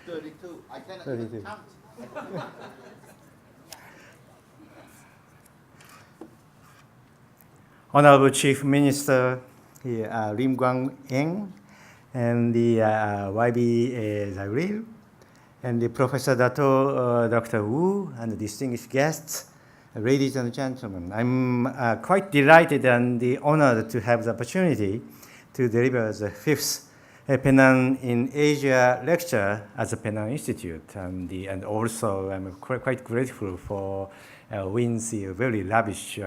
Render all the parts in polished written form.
32. I cannot 32. even count. Honorable Chief Minister Lim Guang-eng, and the YB Zagril, and the Professor Dr. Wu, and the distinguished guests, ladies and gentlemen. I'm quite delighted and honored to have the opportunity to deliver the fifth Penang in Asia lecture at the Penang Institute, and also I'm quite grateful for Win's very lavish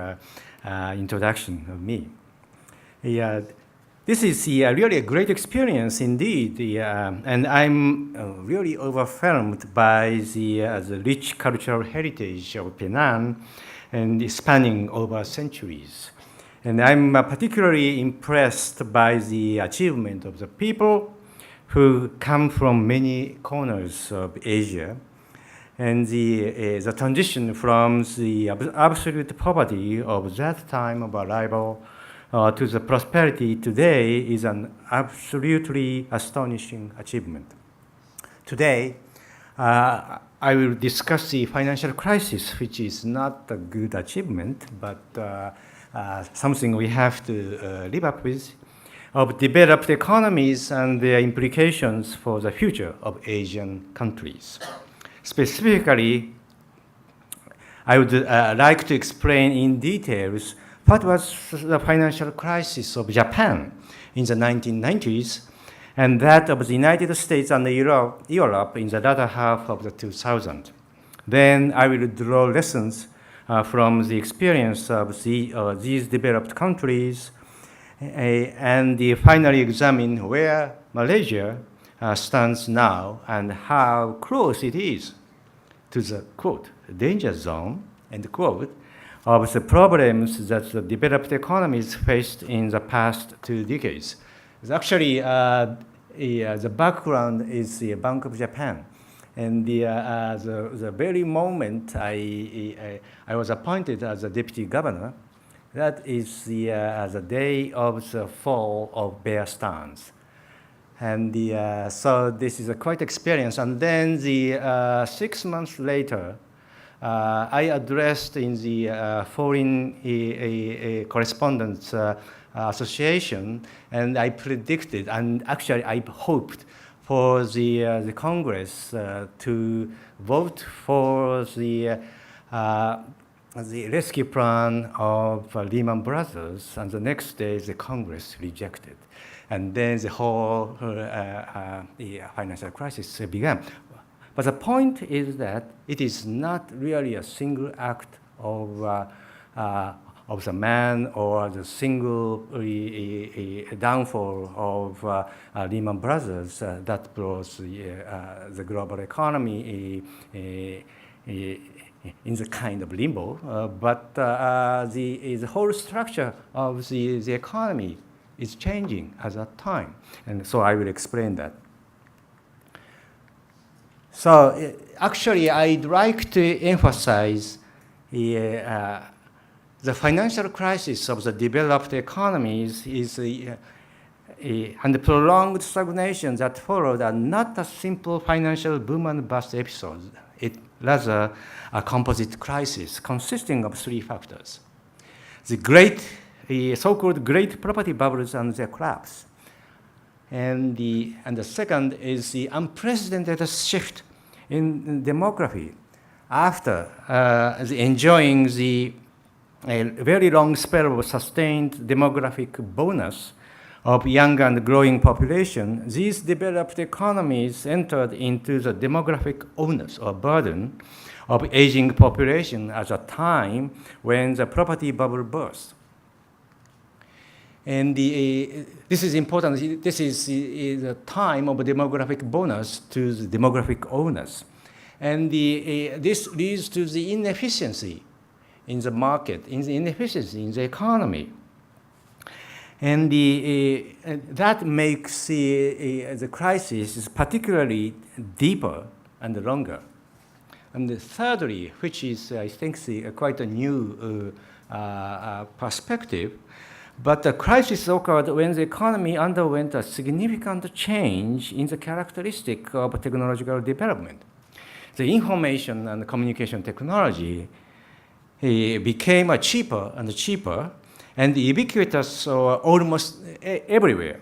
introduction of me. This is really a great experience indeed, and I'm really overwhelmed by the rich cultural heritage of Penang and spanning over centuries. And I'm particularly impressed by the achievement of the people who come from many corners of Asia, and the transition from the absolute poverty of that time of arrival to the prosperity today is an absolutely astonishing achievement. Today, I will discuss the financial crisis, which is not a good achievement, but something we have to live up with, of developed economies and their implications for the future of Asian countries. Specifically, I would like to explain in details what was the financial crisis of Japan in the 1990s and that of the United States and Europe in the latter half of the 2000s. Then I will draw lessons from the experience of these developed countries and finally examine where Malaysia stands now and how close it is to the, quote, danger zone, end quote, of the problems that the developed economies faced in the past 2 decades. It's actually, the background is the Bank of Japan. And the very moment I was appointed as a deputy governor, that is the day of the fall of Bear Stearns. And so this is a quite experience. And then 6 months later, I addressed in the Foreign Correspondents Association, and I predicted, and actually I hoped for the Congress to vote for the rescue plan of Lehman Brothers, and the next day the Congress rejected. And then the whole financial crisis began. But the point is that it is not really a single act of the man or the single downfall of Lehman Brothers that brought the global economy in the kind of limbo, but the whole structure of the economy is changing at that time. And so I will explain that. So actually, I'd like to emphasize the financial crisis of the developed economies and the prolonged stagnation that followed are not a simple financial boom and bust episode. It rather a composite crisis consisting of 3 factors. The so-called great property bubbles and their collapse. And the second is the unprecedented shift in demography after enjoying a very long spell of sustained demographic bonus of young and growing population. These developed economies entered into the demographic onus or burden of aging population at a time when the property bubble burst. And this is important. This is the time of a demographic bonus to the demographic owners. And this leads to the inefficiency in the market, in the inefficiency in the economy. And that makes the crisis particularly deeper and longer. And thirdly, which is, I think, quite a new perspective, But the crisis occurred when the economy underwent a significant change in the characteristic of technological development. The information and communication technology became cheaper and cheaper and ubiquitous almost everywhere.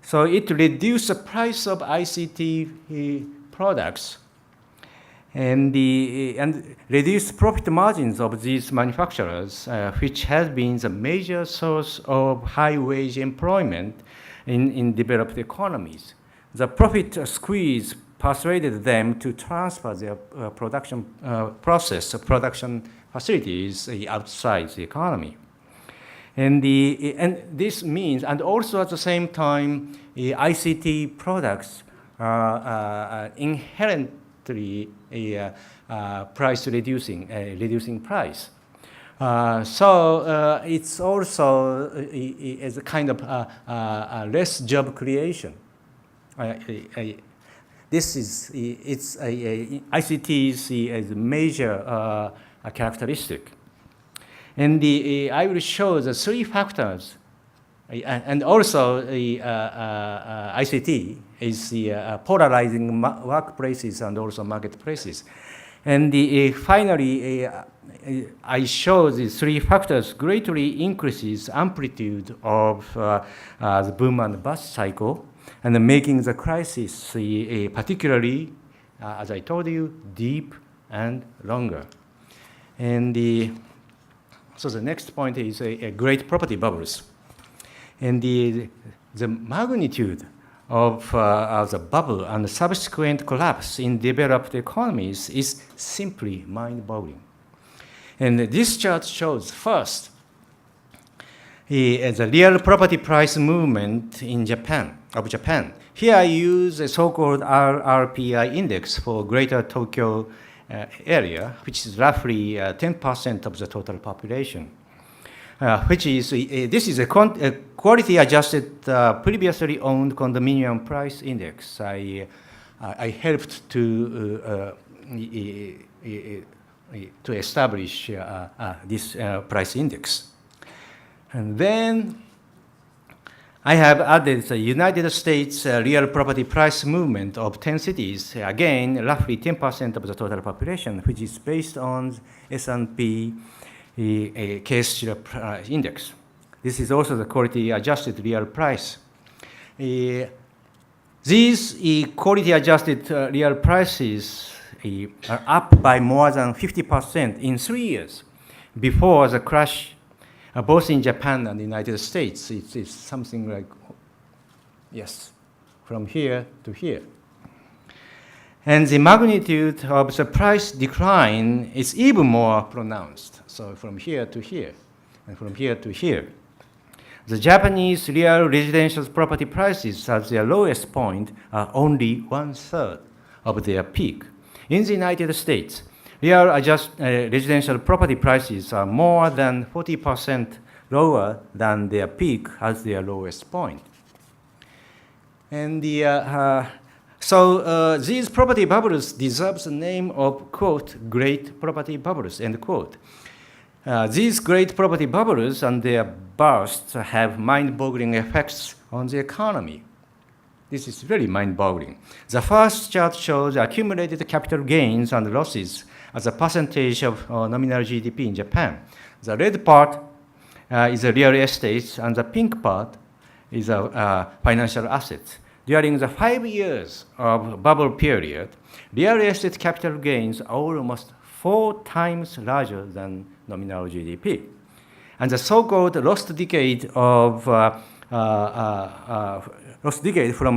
So it reduced the price of ICT products and reduced profit margins of these manufacturers, which has been the major source of high-wage employment in developed economies. The profit squeeze persuaded them to transfer their production facilities outside the economy. And this means, and also at the same time, ICT products are inherently price reducing price. So it's also as a kind of less job creation. ICT is a major characteristic. And I will show the three factors. And also ICT is polarizing workplaces and also marketplaces. And finally, I show the three factors greatly increases amplitude of the boom and bust cycle, and making the crisis particularly, as I told you, deep and longer. And so the next point is a great property bubbles. And the magnitude of the bubble and the subsequent collapse in developed economies is simply mind-boggling. And this chart shows first the real property price movement in Japan. Here I use a so-called RRPI index for Greater Tokyo area, which is roughly 10% of the total population. This is a quality-adjusted, previously owned condominium price index. I helped to establish this price index. And then I have added the United States real property price movement of 10 cities, again, roughly 10% of the total population, which is based on S&P Case-Shiller index. This is also the quality-adjusted real price. These quality-adjusted real prices are up by more than 50% in 3 years. Before the crash, both in Japan and the United States, it's something like, yes, from here to here. And the magnitude of the price decline is even more pronounced. So from here to here, and from here to here. The Japanese real residential property prices at their lowest point are only 1/3 of their peak. In the United States, real residential property prices are more than 40% lower than their peak at their lowest point. And so these property bubbles deserve the name of, quote, great property bubbles, end quote. These great property bubbles and their bursts have mind-boggling effects on the economy. This is really mind-boggling. The first chart shows accumulated capital gains and losses as a percentage of nominal GDP in Japan. The red part is a real estate, and the pink part is a financial assets. During the 5 years of bubble period, real estate capital gains are almost 4 times larger than nominal GDP. And the so-called lost decade from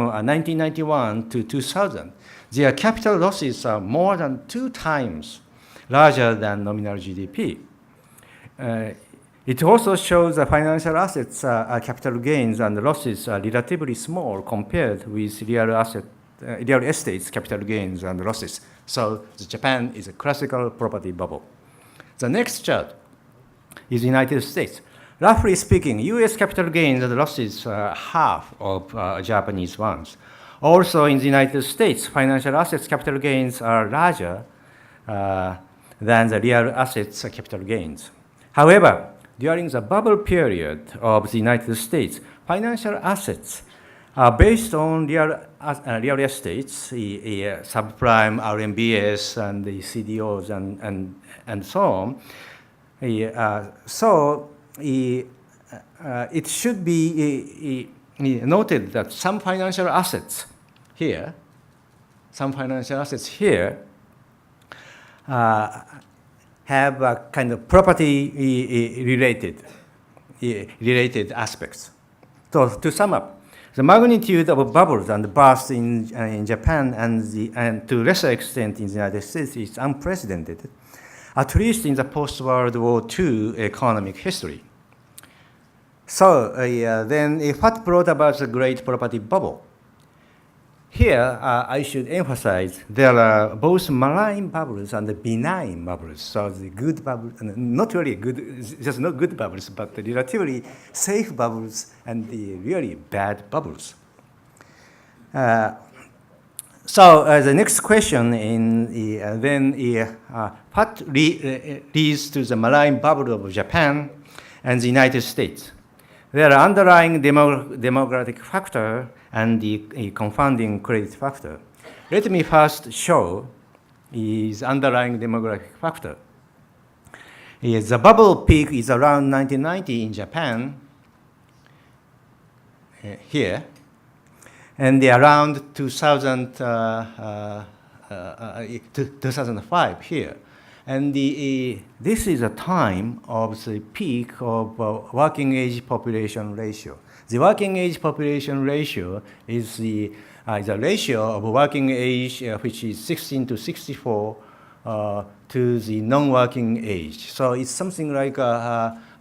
1991 to 2000, their capital losses are more than 2 times larger than nominal GDP. It also shows the financial assets capital gains and losses are relatively small compared with real estate's capital gains and losses. So Japan is a classical property bubble. The next chart is the United States. Roughly speaking, US capital gains and losses are half of Japanese ones. Also in the United States, financial assets capital gains are larger than the real assets capital gains. However, during the bubble period of the United States, financial assets are based on real estates, subprime RMBS and the CDOs and so on. It should be noted that some financial assets here have a kind of property related aspects. So to sum up, the magnitude of bubbles and bursts in Japan and to lesser extent in the United States is unprecedented, at least in the post-World War II economic history. So then what brought about the great property bubble? Here, I should emphasize there are both malign bubbles and benign bubbles. So the good bubbles, not really good, just not good bubbles, but the relatively safe bubbles and the really bad bubbles. So the next question what leads to the malign bubble of Japan and the United States? There are underlying demographic factor and the confounding credit factor. Let me first show is underlying demographic factor. The bubble peak is around 1990 in Japan, here, and around 2005 here. And this is a time of the peak of working age population ratio. The working age population ratio is the ratio of working age, which is 16 to 64, to the non-working age. So it's something like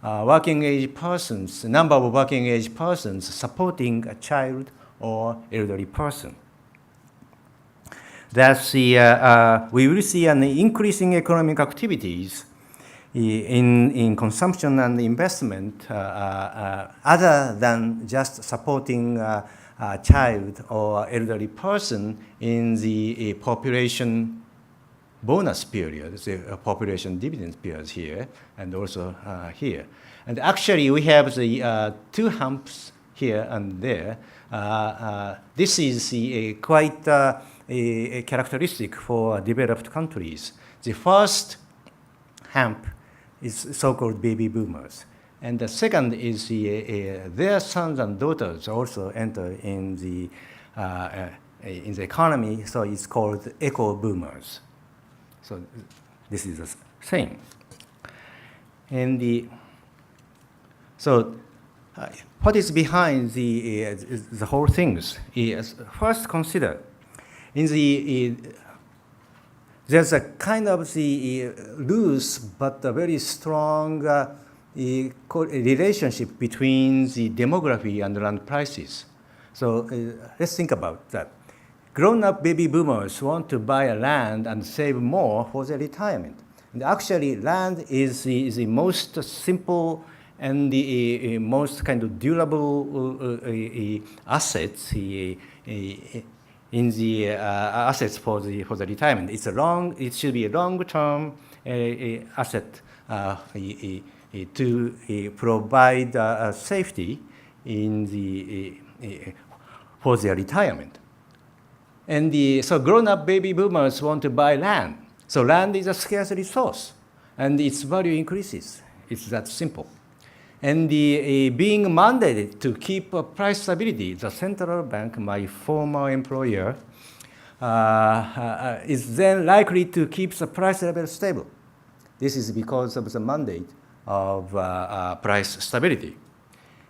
working age persons, number of working age persons supporting a child or elderly person. That's we will see an increasing economic activities in consumption and investment other than just supporting a child or elderly person in the population bonus period, the population dividend period here, and also here. And actually, we have the two humps here and there. This is quite a characteristic for developed countries. The first hump is so-called baby boomers. And the second is their sons and daughters also enter in the economy, so it's called eco-boomers. So this is the same. And what is behind the whole things is first consider there's a kind of the loose but a very strong relationship between the demography and land prices. So let's think about that. Grown-up baby boomers want to buy a land and save more for their retirement. And actually, land is the most simple and the most kind of durable assets in the assets for the retirement. It should be a long-term asset to provide safety for their retirement. And so grown-up baby boomers want to buy land. So land is a scarce resource, and its value increases. It's that simple. And being mandated to keep price stability, the central bank, my former employer, is then likely to keep the price level stable. This is because of the mandate of price stability.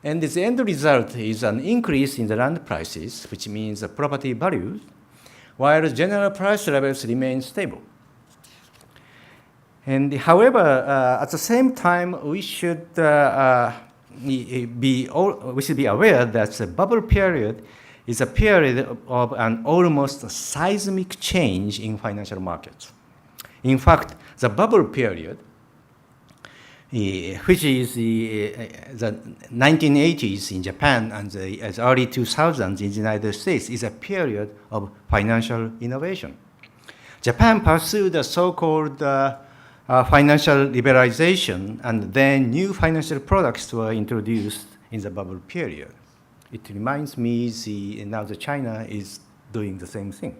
And the end result is an increase in the land prices, which means the property values, while general price levels remain stable. And however, at the same time, we should be aware that the bubble period is a period of an almost seismic change in financial markets. In fact, the bubble period, which is the 1980s in Japan and the early 2000s in the United States, is a period of financial innovation. Japan pursued the so-called financial liberalization, and then new financial products were introduced in the bubble period. It reminds me now that China is doing the same thing.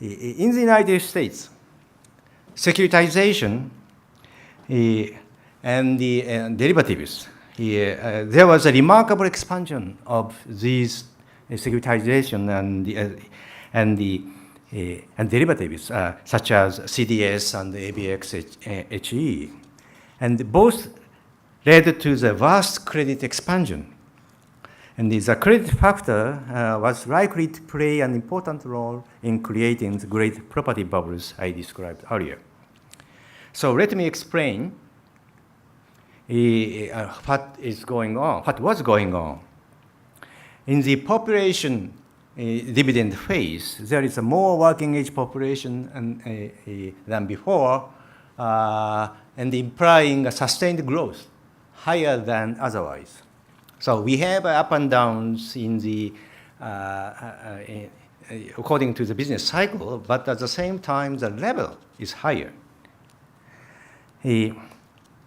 In the United States, securitization and the derivatives, there was a remarkable expansion of these securitization and derivatives, such as CDS and ABXHE. And both led to the vast credit expansion. And the credit factor was likely to play an important role in creating the great property bubbles I described earlier. So let me explain what was going on. In the population dividend phase, there is a more working age population than before, and implying a sustained growth higher than otherwise. So we have up and downs in the according to the business cycle, but at the same time, the level is higher.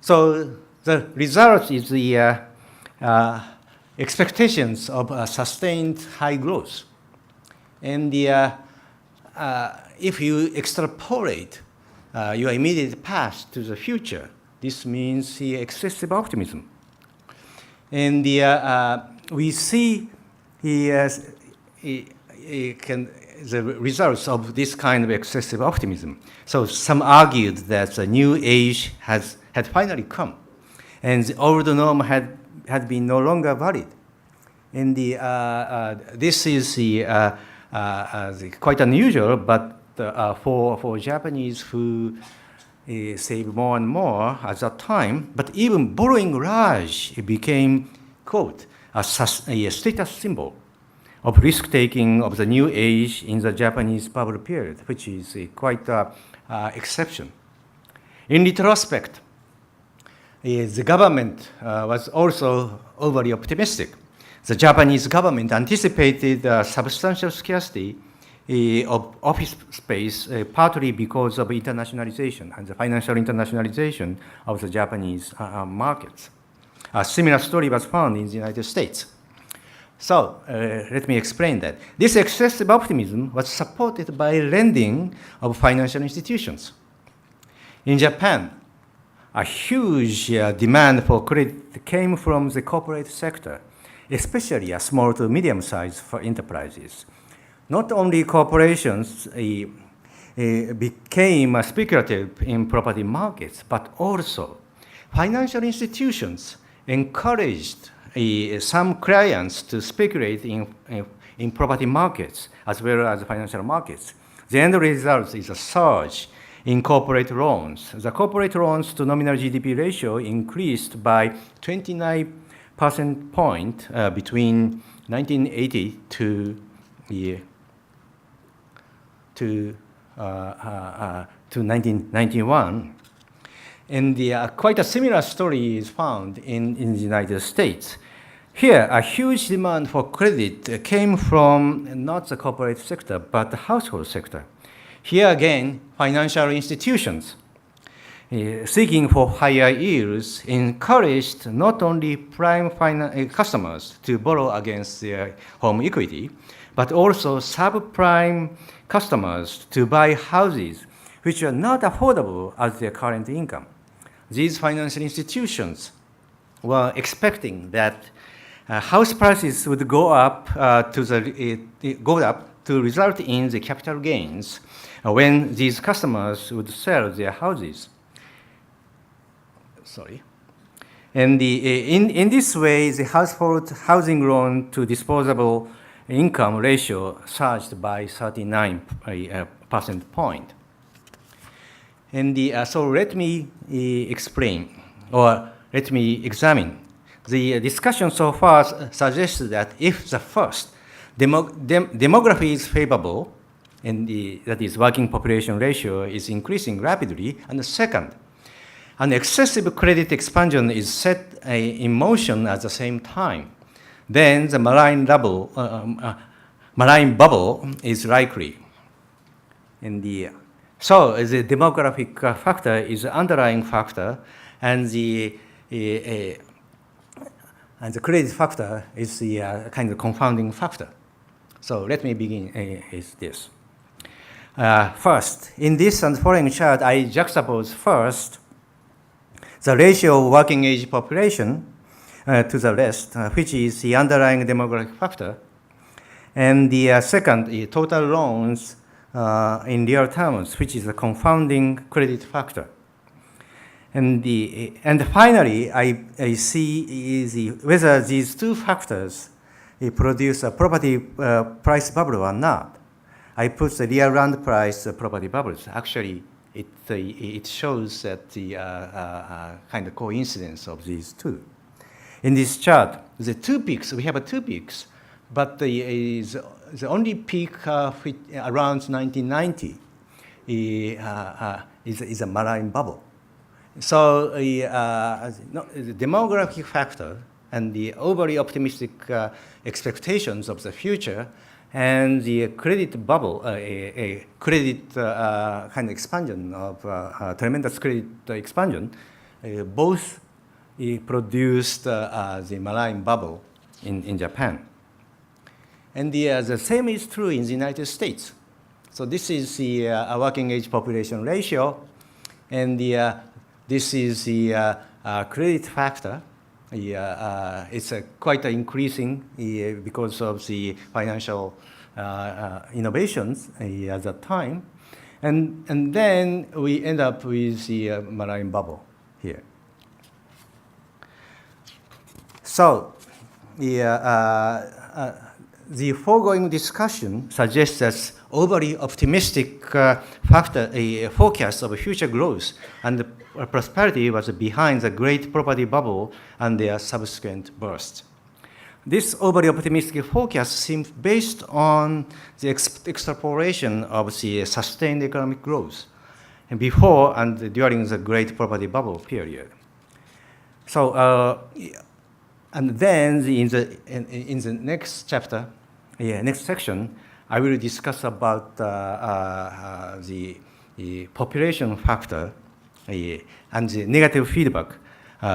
So the result is the expectations of sustained high growth. And if you extrapolate your immediate past to the future, this means the excessive optimism. And we see the results of this kind of excessive optimism. So some argued that the new age had finally come, and the old norm had been no longer valid. And this is quite unusual, but for Japanese who save more and more at that time, but even borrowing large became, quote, a status symbol of risk-taking of the new age in the Japanese bubble period, which is quite an exception. In retrospect, the government was also overly optimistic. The Japanese government anticipated substantial scarcity of office space, partly because of internationalization and the financial internationalization of the Japanese markets. A similar story was found in the United States. So let me explain that. This excessive optimism was supported by lending of financial institutions. In Japan, a huge demand for credit came from the corporate sector, especially small to medium-sized enterprises. Not only corporations became speculative in property markets, but also financial institutions encouraged some clients to speculate in property markets as well as financial markets. The end result is a surge in corporate loans. The corporate loans to nominal GDP ratio increased by 29 percentage points between 1980 to 1991. And quite a similar story is found in the United States. Here, a huge demand for credit came from not the corporate sector, but the household sector. Here again, financial institutions seeking for higher yields encouraged not only prime customers to borrow against their home equity, but also subprime customers to buy houses which are not affordable as their current income. These financial institutions were expecting that house prices would go up to result in the capital gains when these customers would sell their houses. And in this way, the household housing loan to disposable income ratio surged by 39 percentage point. And so let me explain, or let me examine. The discussion so far suggests that if the first, demography is favorable, and that is working population ratio is increasing rapidly, and the second, an excessive credit expansion is set in motion at the same time, then the marine bubble is likely. And So the demographic factor is the underlying factor, and the credit factor is the kind of confounding factor. So let me begin is this. First, in this and following chart, I juxtapose first the ratio of working age population to the rest, which is the underlying demographic factor, and the second, total loans in real terms, which is a confounding credit factor. And finally, I see is whether these two factors produce a property price bubble or not. I put the real round price property bubbles. Actually, it shows that the kind of coincidence of these two. In this chart, the two peaks, we have two peaks, but the only peak around 1990 is a marine bubble. So the demographic factor and the overly optimistic expectations of the future and the credit bubble, a credit kind of expansion of tremendous credit expansion, both produced the marine bubble in Japan. And the same is true in the United States. So this is the working age population ratio, and this is the credit factor. It's quite increasing because of the financial innovations at that time. And then we end up with the marine bubble here. So the foregoing discussion suggests that overly optimistic forecast of future growth and prosperity was behind the great property bubble and their subsequent burst. This overly optimistic forecast seems based on the extrapolation of the sustained economic growth before and during the great property bubble period. So, and then in the next chapter, next section, I will discuss about the population factor and the negative feedback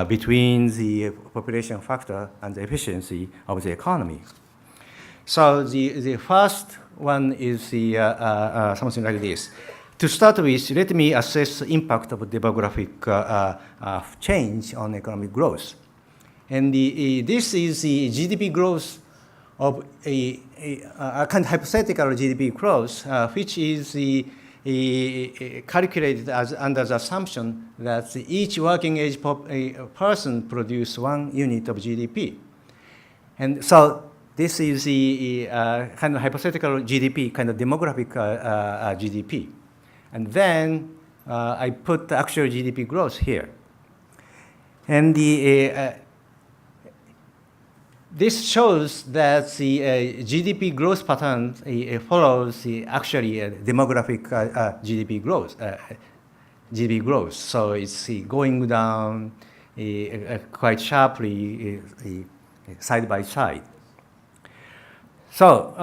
between the population factor and the efficiency of the economy. So the first one is the, something like this. To start with, let me assess the impact of demographic change on economic growth. And this is the GDP growth of a kind of hypothetical GDP growth, which is calculated as under the assumption that each working age person produce 1 unit of GDP. And so this is the kind of hypothetical GDP, kind of demographic GDP. And then I put the actual GDP growth here. And this shows that the GDP growth pattern follows the actually demographic GDP growth. So it's going down quite sharply side by side. So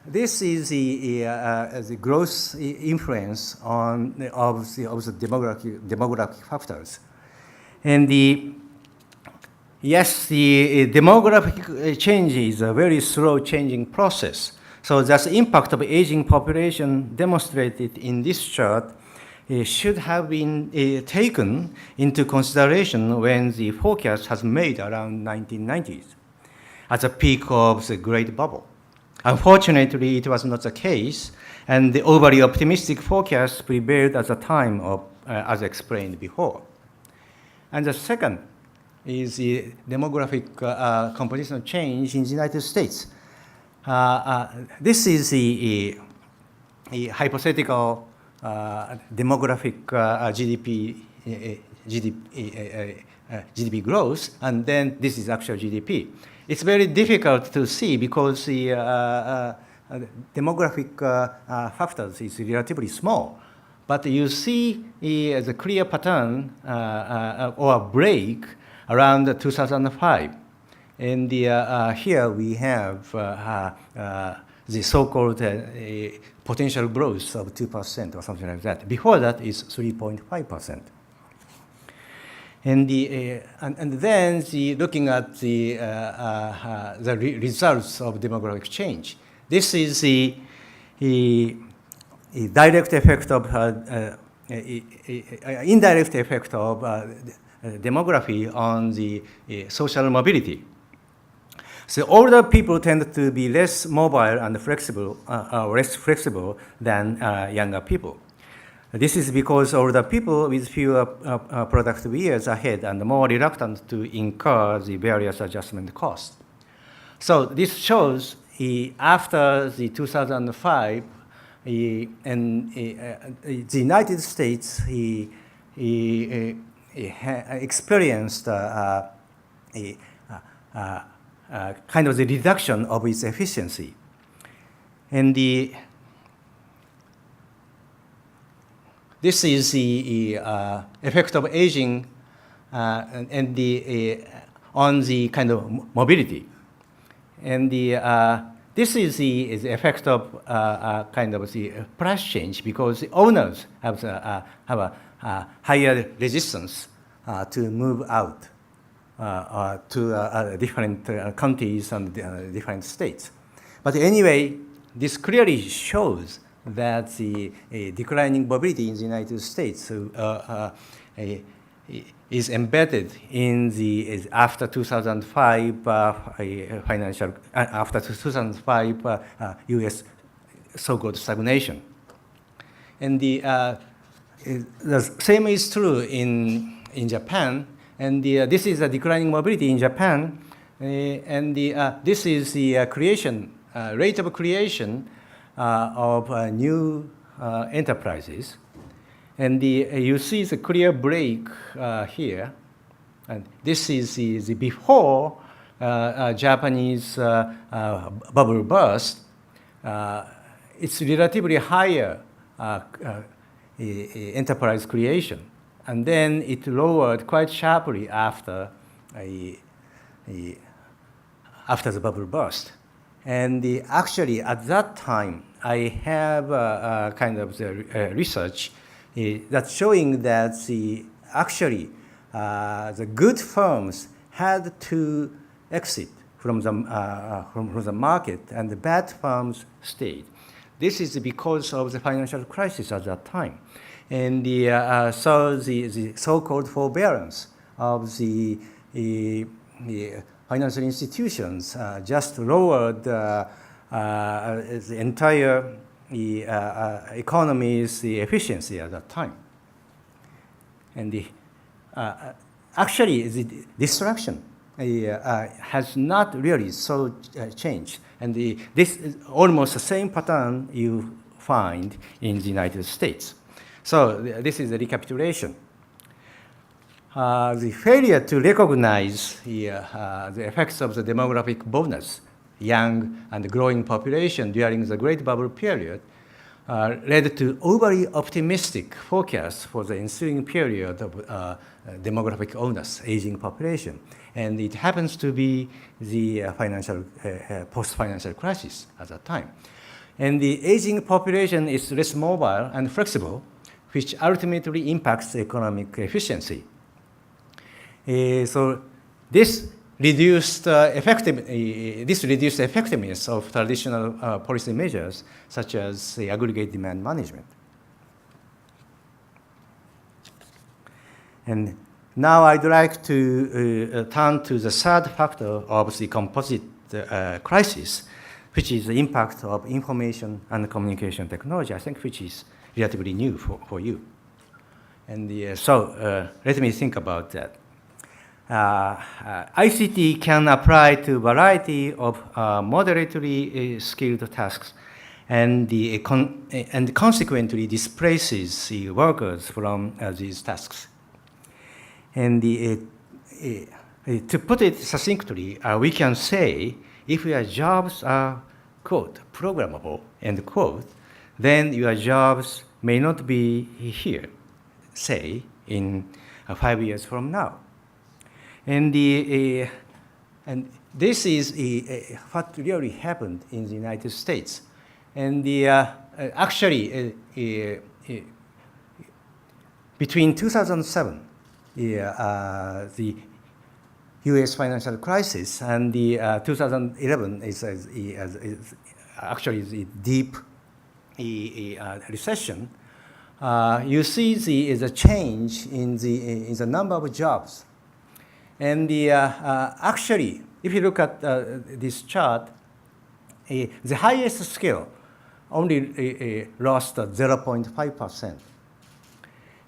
this is the growth influence of the demographic factors, and yes, the demographic change is a very slow changing process. So the impact of aging population demonstrated in this chart should have been taken into consideration when the forecast has made around 1990s at the peak of the Great Bubble. Unfortunately, it was not the case, and the overly optimistic forecast prevailed at the time of, as explained before. And the second is the demographic composition change in the United States. This is a hypothetical demographic GDP growth, and then this is actual GDP. It's very difficult to see because the demographic factors is relatively small. But you see the clear pattern or break around 2005. And here we have the so-called potential growth of 2% or something like that. Before that, it's 3.5%. And then looking at the results of demographic change. This is the direct effect of indirect effect of demography on the social mobility. So older people tend to be less mobile and flexible, less flexible than younger people. This is because older people with fewer productive years ahead and more reluctant to incur the various adjustment costs. So this shows after the 2005, and the United States experienced kind of the reduction of its efficiency. And this is the effect of aging and on the kind of mobility. And this is the effect of kind of the price change, because the owners have a higher resistance to move out to different counties and different states. But anyway, this clearly shows that the declining mobility in the United States is embedded in the after 2005 financial after 2005 U.S. so-called stagnation, and the same is true in Japan. And this is a declining mobility in Japan, and this is the creation rate of creation of new enterprises. And you see the clear break here. And this is the before Japanese bubble burst. It's relatively higher enterprise creation. And then it lowered quite sharply after the bubble burst. And actually, at that time, I have kind of the research that's showing that actually the good firms had to exit from the market, and the bad firms stayed. This is because of the financial crisis at that time. And so the so-called forbearance of the financial institutions just lowered the entire economy's efficiency at that time. And actually, the destruction has not really so changed. And this is almost the same pattern you find in the United States. So this is a recapitulation. The failure to recognize the effects of the demographic bonus, young and growing population during the Great Bubble period, led to overly optimistic forecasts for the ensuing period of demographic onus, aging population. And it happens to be the post-financial crisis at that time. And the aging population is less mobile and flexible, which ultimately impacts economic efficiency. So this reduced effectiveness of traditional policy measures, such as the aggregate demand management. And now I'd like to turn to the third factor of the composite crisis, which is the impact of information and communication technology, I think, which is relatively new for you. And so let me think about that. ICT can apply to a variety of moderately skilled tasks, and consequently displaces the workers from these tasks. And to put it succinctly, we can say if your jobs are, quote, programmable, end quote, then your jobs may not be here, say, in 5 years from now. And this is what really happened in the United States. And actually, between 2007, the U.S. financial crisis and the 2011 is actually the deep recession. You see the change in the number of jobs. And actually, if you look at this chart, the highest skill only lost 0.5%.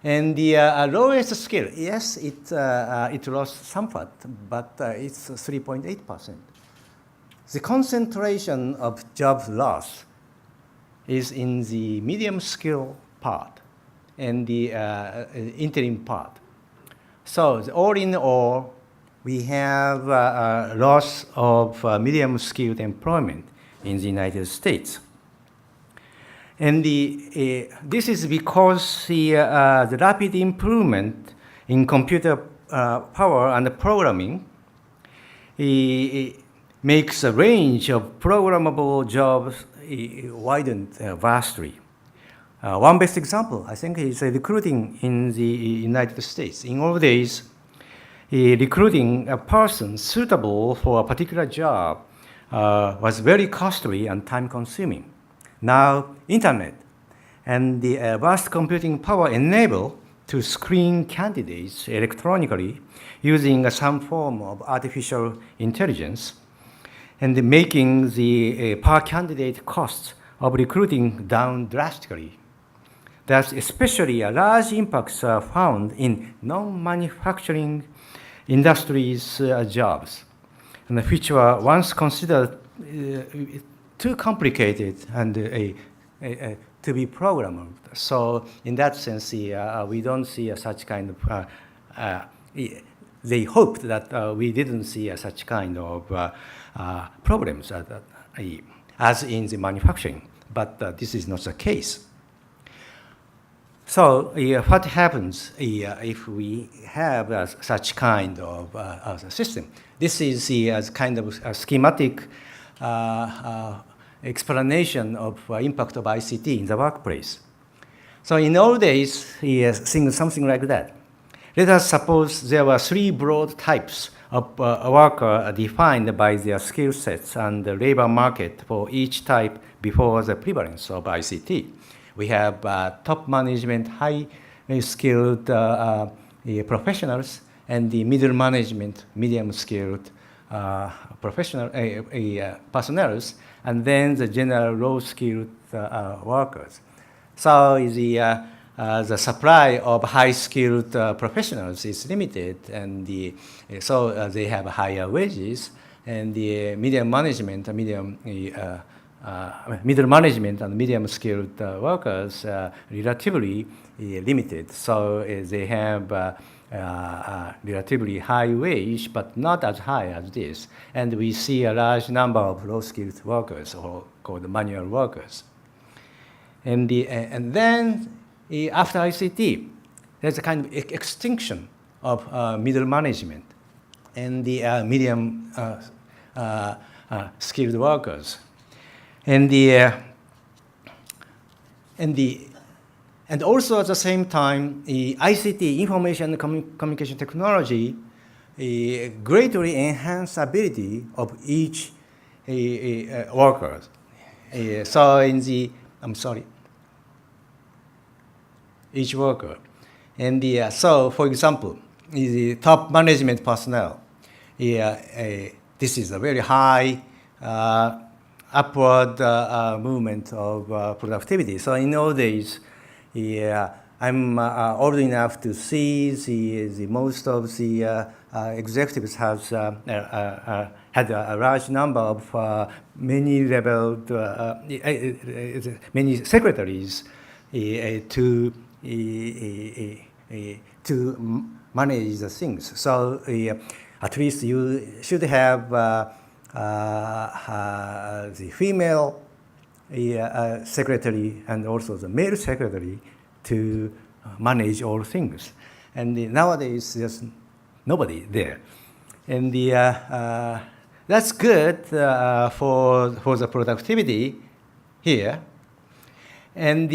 And the lowest skill, yes, it lost somewhat, but it's 3.8%. The concentration of job loss is in the medium skill part and the interim part. So all in all, we have a loss of medium skilled employment in the United States. And this is because the rapid improvement in computer power and programming makes a range of programmable jobs widened vastly. One best example, I think, is recruiting in the United States. In old days, recruiting a person suitable for a particular job was very costly and time-consuming. Now, internet and the vast computing power enable to screen candidates electronically using some form of artificial intelligence and making the per candidate cost of recruiting down drastically. Thus, especially large impacts are found in non-manufacturing industries jobs, and which were once considered too complicated and to be programmed. So in that sense, we don't see such kind of, they hoped that we didn't see such kind of problems as in the manufacturing, but this is not the case. So what happens if we have such kind of system? This is the kind of a schematic explanation of impact of ICT in the workplace. So in old days, something like that. Let us suppose there were three broad types of worker defined by their skill sets and the labor market for each type before the prevalence of ICT. We have top management, high-skilled professionals, and the middle management, medium-skilled professional personnel, and then the general low-skilled workers. So the supply of high-skilled professionals is limited, and so they have higher wages, and the middle management and medium-skilled workers relatively limited. So they have relatively high wage, but not as high as this. And we see a large number of low-skilled workers, or called manual workers. And then after ICT, there's a kind of extinction of middle management and the medium skilled workers. And also at the same time, ICT, information and communication technology, greatly enhance ability of each worker. Each worker. And so, for example, the top management personnel, this is a very high upward movement of productivity. So in all days, I'm old enough to see the most of the executives has had a large number of many-leveled, many secretaries to manage the things. So at least you should have the female secretary and also the male secretary to manage all things. And nowadays, there's nobody there. And That's good for the productivity here. And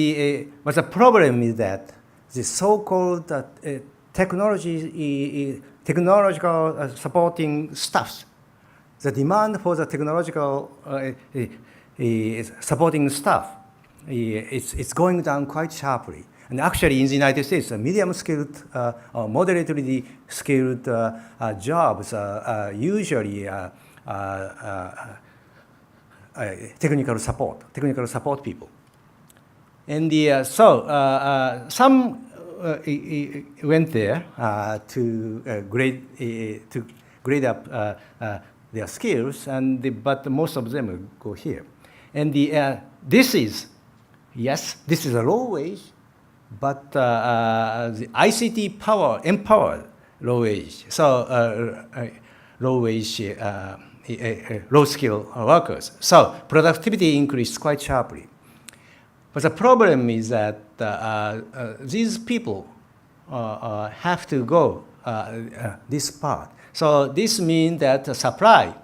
but the problem is that the so-called technological supporting stuff, the demand for the technological supporting stuff, it's going down quite sharply. And actually, in the United States, medium-skilled or moderately skilled jobs are usually technical support people. And some went there to grade up their skills, but most of them go here. And this is a low wage, but the ICT empowered low wage, so low wage, low skill workers. So productivity increased quite sharply. But the problem is that these people have to go this part. So this means that the supply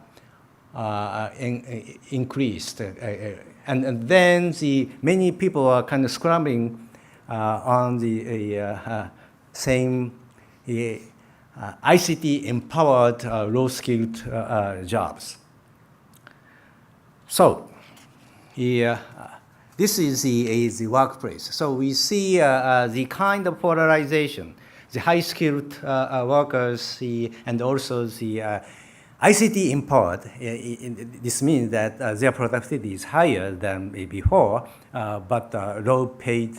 increased, and then many people are kind of scrambling on the same ICT empowered low skilled jobs. So this is the workplace. So we see the kind of polarization, the high-skilled workers, and also the ICT empowered. This means that their productivity is higher than before, but low-paid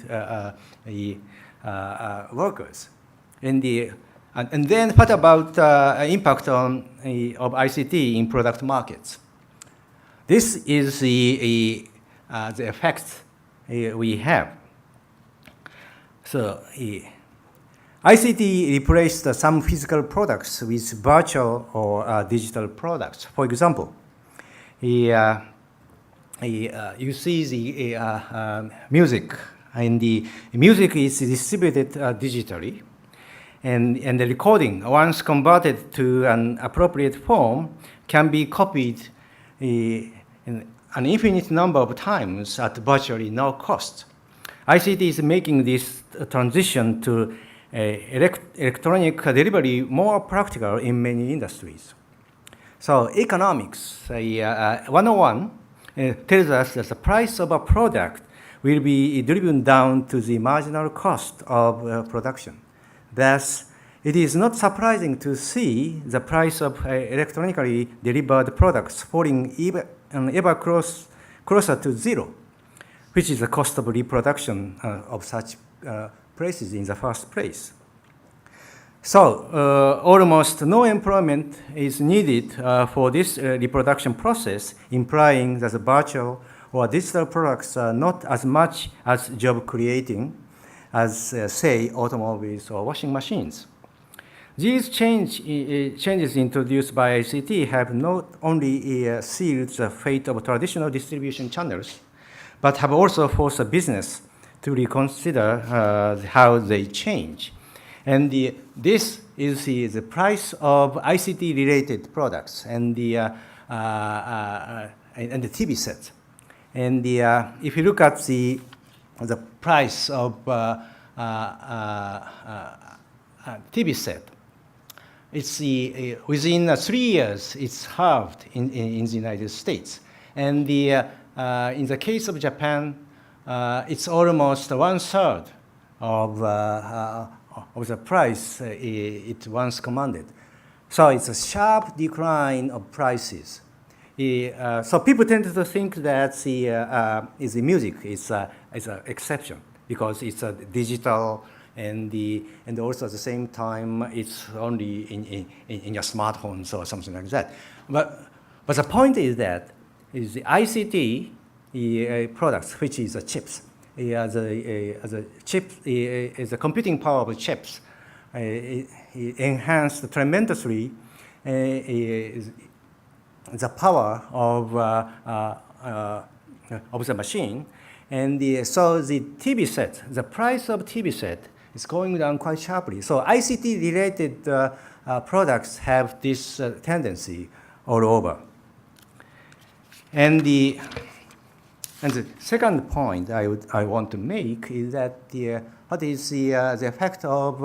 workers. And then what about impact of ICT in product markets? This is the effect we have. So ICT replaced some physical products with virtual or digital products. For example, you see the music, and the music is distributed digitally, and the recording, once converted to an appropriate form, can be copied in an infinite number of times at virtually no cost. ICT is making this transition to electronic delivery more practical in many industries. So economics 101 tells us that the price of a product will be driven down to the marginal cost of production. Thus, it is not surprising to see the price of electronically delivered products falling ever closer to zero, which is the cost of reproduction of such places in the first place. So almost no employment is needed for this reproduction process, implying that the virtual or digital products are not as much as job creating as, say, automobiles or washing machines. These changes introduced by ICT have not only sealed the fate of traditional distribution channels, but have also forced a business to reconsider how they change. And this is the price of ICT-related products and the TV set. And if you look at the price of TV set, it's within 3 years, it's halved in the United States. And in the case of Japan, it's almost 1/3 of the price it once commanded. So it's a sharp decline of prices. So people tend to think that the music is an exception because it's a digital, and also at the same time it's only in your smartphones or something like that. But the point is that the ICT products, which is the chips, as a computing power of chips, enhanced tremendously the power of the machine. And so the TV set, the price of TV set is going down quite sharply. So ICT-related products have this tendency all over. And the second point I want to make is that what is the effect of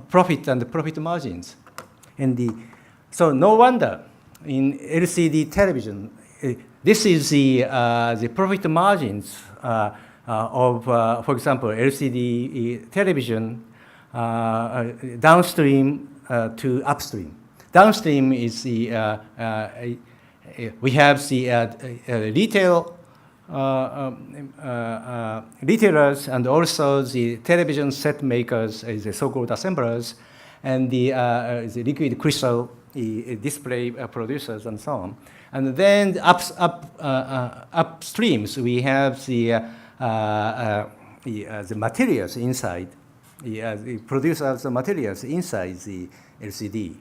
profit and the profit margins? So no wonder in LCD television, this is the profit margins of, for example, LCD television downstream to upstream. Downstream is we have the retailers and also the television set makers, the so-called assemblers, and the liquid crystal display producers and so on. And then upstreams, we have the materials inside, the producers of the materials inside the LCD.